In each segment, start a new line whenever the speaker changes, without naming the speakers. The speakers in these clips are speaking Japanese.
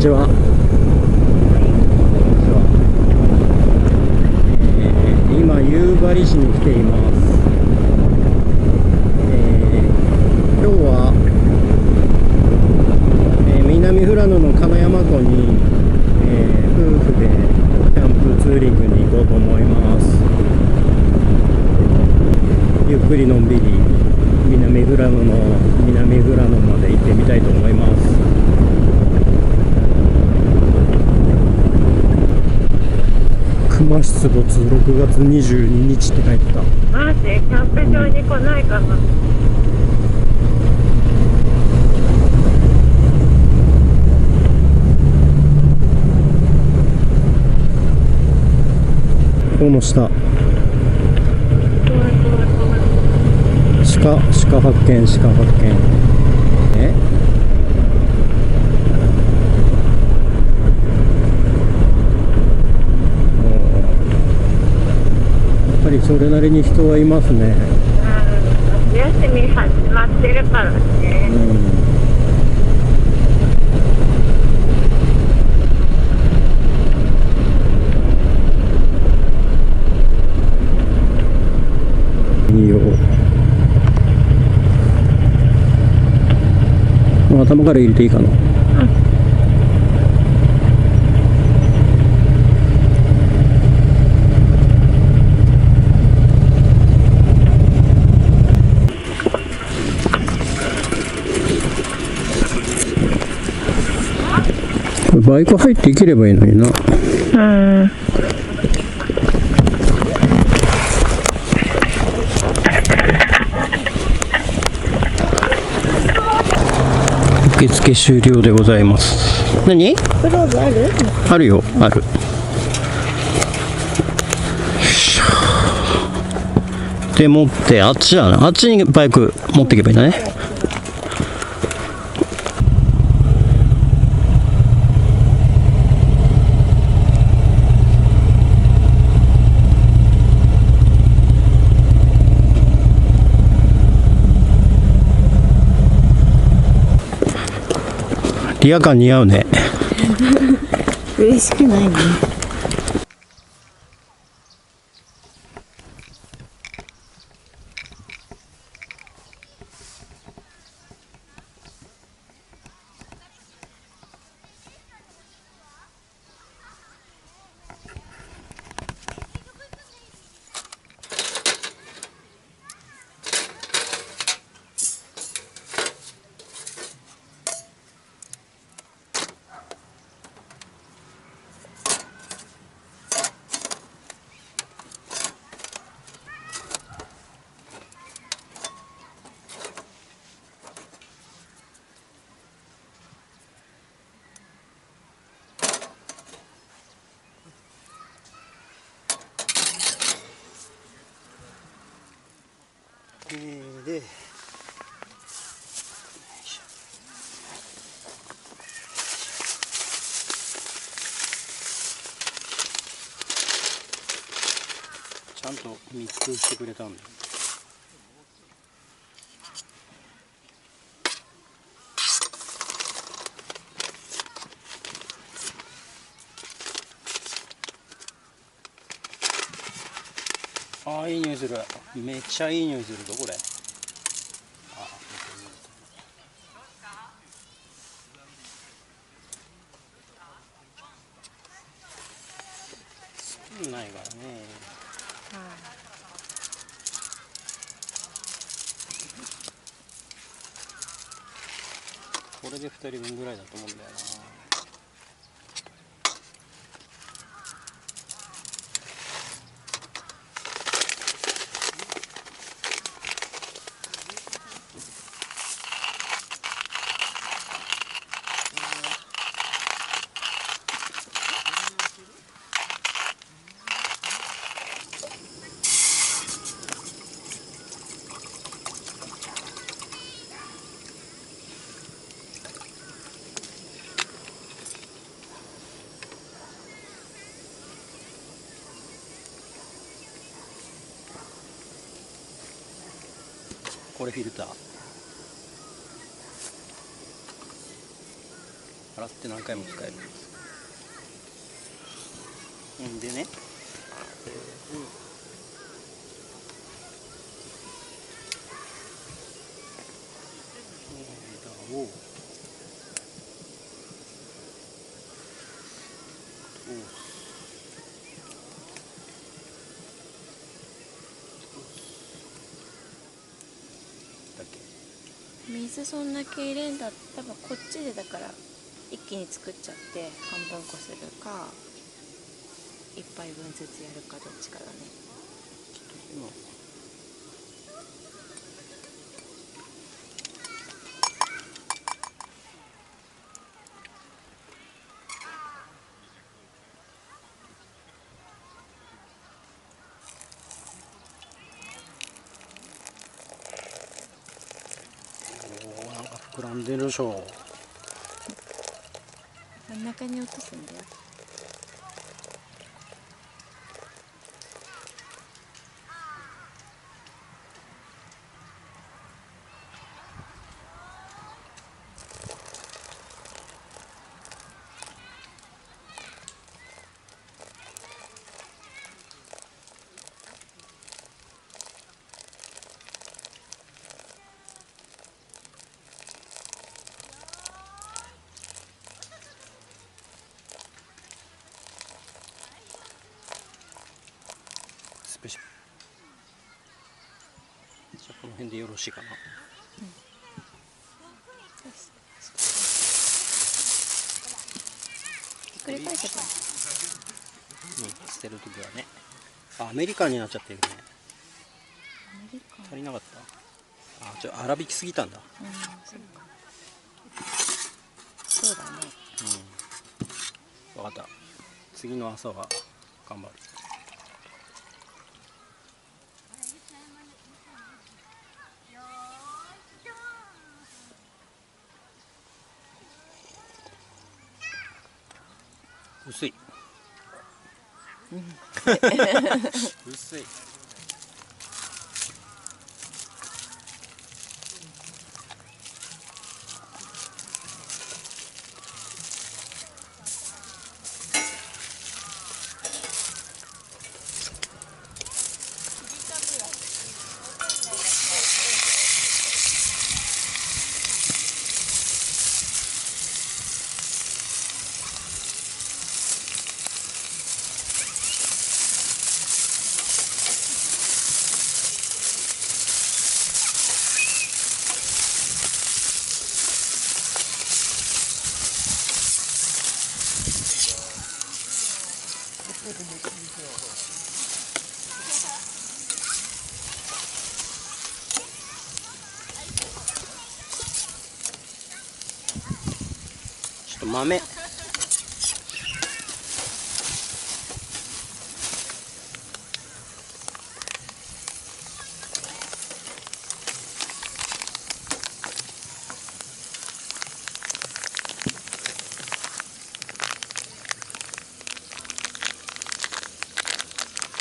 ちは。今夕張市に来ています。今日は、南富良野の金山湖に、夫婦でキャンプツーリングに行こうと思います。ゆっくりのんびり南富良野まで行ってみたいと思います。熊出没6月22日って書いてた。
マジキャンプ場に来ないかな。
この下
怖い怖い怖い。
鹿発見。やっぱりそれなりに人はいますね。
夏休み始まってるからね。
いいよ。頭から入れていいかな。バイク入っていければいいのにな。受付終了でございます。何？
クローブある？
あるよ、ある。で持ってあっちだな。あっちにバイク持っていけばいいんだね。リアカー似合うね。
嬉しくないね。でちゃんと密封してくれたんだよ。ああ、いい匂いする。めっちゃいい匂いするぞこれ。作んないからね。これで2人分ぐらいだと思うんだよな。これフィルター。洗って何回も使える。んでね、枝をだけ。
水そんだけ入れんだったら多分こっちでだから一気に作っちゃって半分こするか一杯分ずつやるかどっちかだね。
今なんか膨らんでるでしょ。
真ん中に落とすんだよ。
スペシャル。じゃあこの辺でよろしいかな。
ひっくり返せばいい。
捨てるときはね。あ、アメリカンになっちゃってるね。
アメリカン。
足りなかった。あ、粗挽きすぎたんだ。
そうか。そうだね。
分かった。次の朝は頑張る。薄い。薄い。ちょっと豆。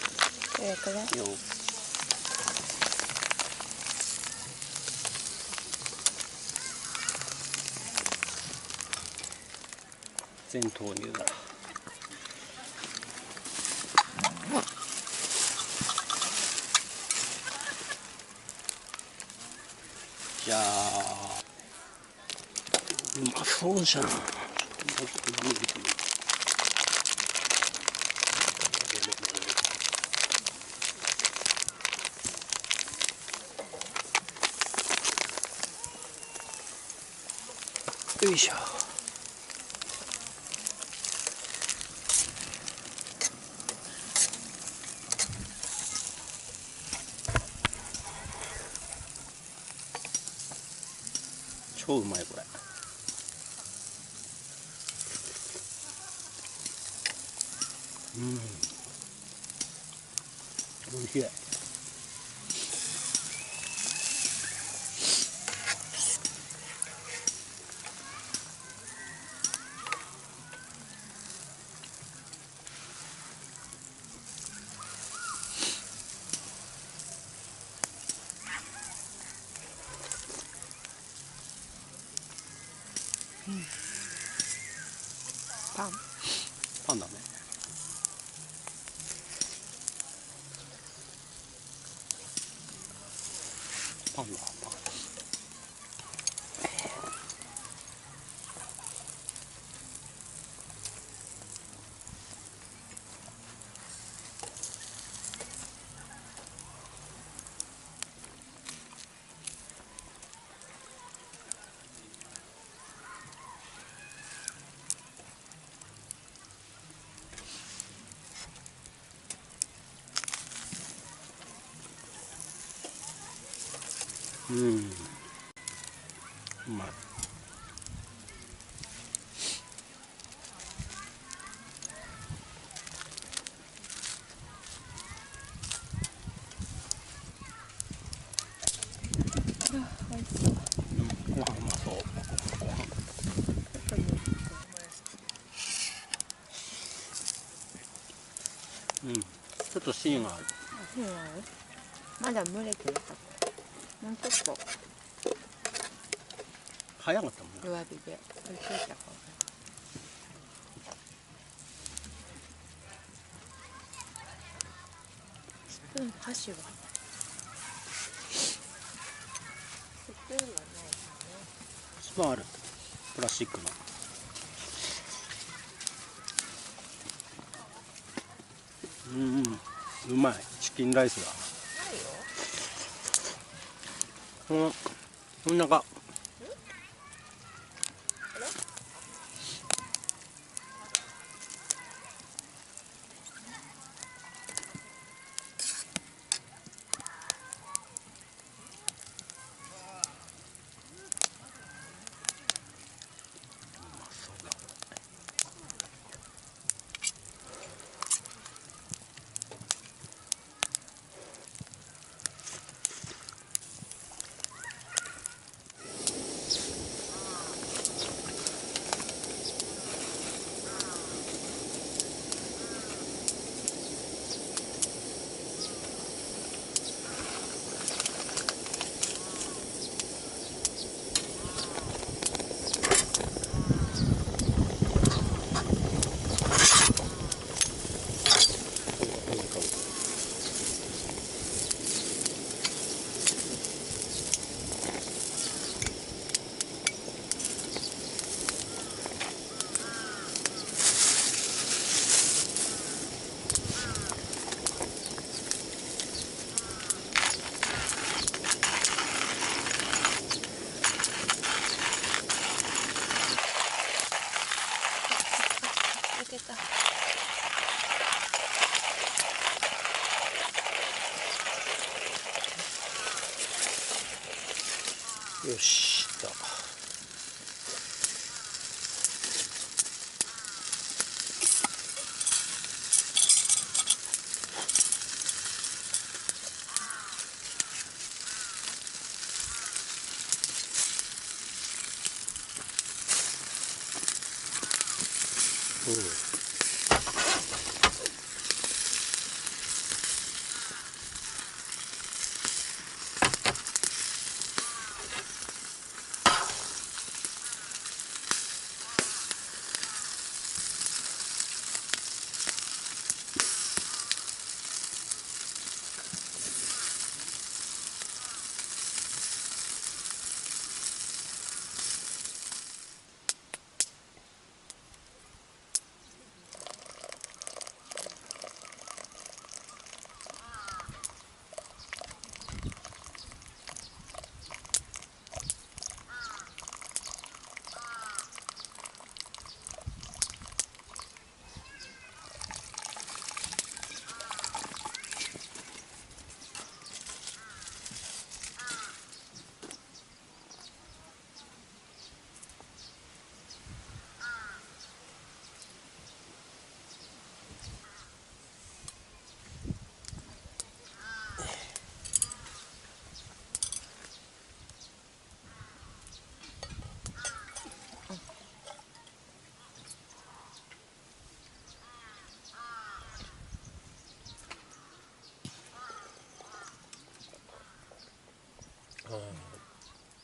これくらい。
よ。全投入だ。じゃあうまそうじゃん。よいしょ。超うまいこれ。おいしい。
パン。
パンだね。パンだ、パン。うん、うまい。
美味しそう。
ご飯うまそう。うん、ちょっと芯がある。
そうなの？まだ蒸れてるか。もうちょっと
早かったもんね。
弱火で置いといた方が。スプーン、箸は？スプーンがないか
スプーンある。プラスチックの。うん、うまい。チキンライスだ。こんなか。
いけた。
よしと。うん。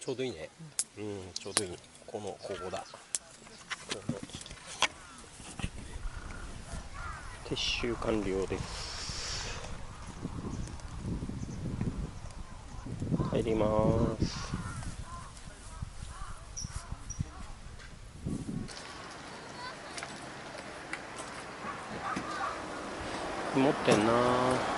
ちょうどいいね。うん、ちょうどいい。ここだ。この
撤収完了です。帰ります。持ってんな。